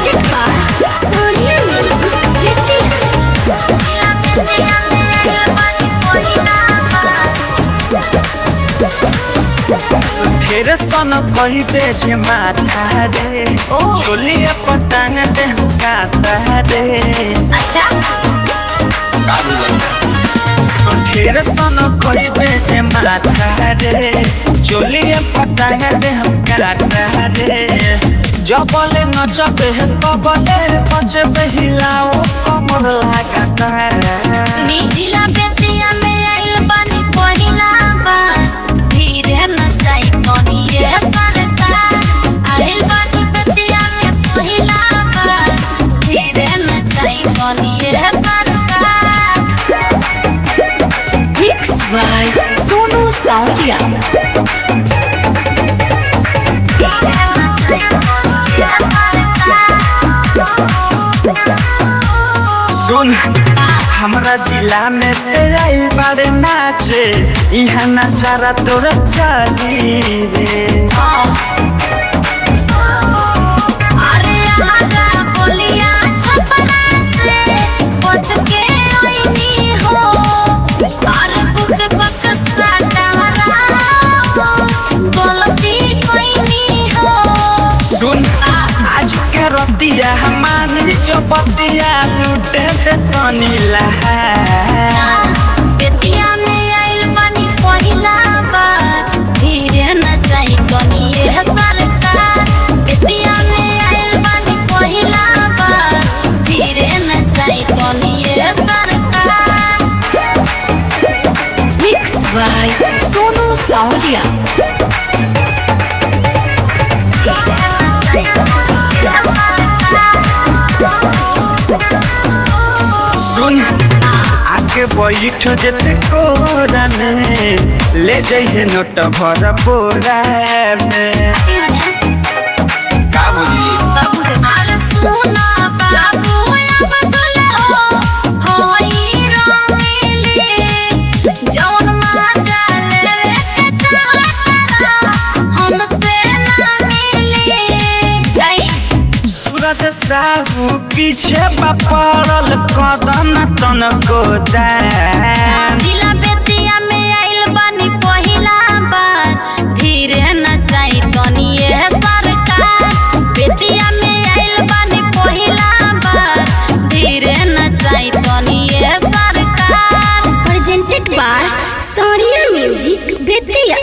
Presented by Sonia Music ढेर सन कही बेचे माथा रे ओह। चोलिया पतंग दे काता रे अच्छा ढेर सन कही बेचे माथा रे चोलिया पतंग दे काता रे जबले नचबे कबले बचबे हिलाओ कमर लागता नीजिला बेतिया में आइल बानी पहिला बार धीरे नचाई कोनी रे सरकार आइल बानी बेतिया में पहिला बार धीरे नचाई कोनी रे सरकार Mixed by Sonu Saudia सुन हमरा जिला में तेरा बारे नाचे यहाँ नचारा तोरा चली रे अरे आगा बोलिया छपरा से बच के आईनी हो अरे बुक बक साटारा बोलती कोई नहीं हो सुन आज के रतिया हमारी चौपतिया लूटे से तनी लहा बेतिया में आइल बानी पहिला बार धीरे नचाई कोनी ये सरकार बेतिया में आइल बानी पहिला बार धीरे नचाई कोनी ये सरकार Mixed by Sonu Saudia सुन आके बैठ जेते कोरा में ले जाइए नोट भर बोरा में का बोली अरे सुना बाबू अब दुल्हे हो होई रंगीली जौन मजा लेवे के चाहता हमसे ना मिली जाई सूरज साहू पीछे पड़ल कदम तन को जिला बेतिया में आइल बानी पहिला बार धीरे नचाई तनी ये सरकार बेतिया में आइल बानी पहिला बार धीरे नचाई तनी ये सरकार Presented by Sonia Music Betia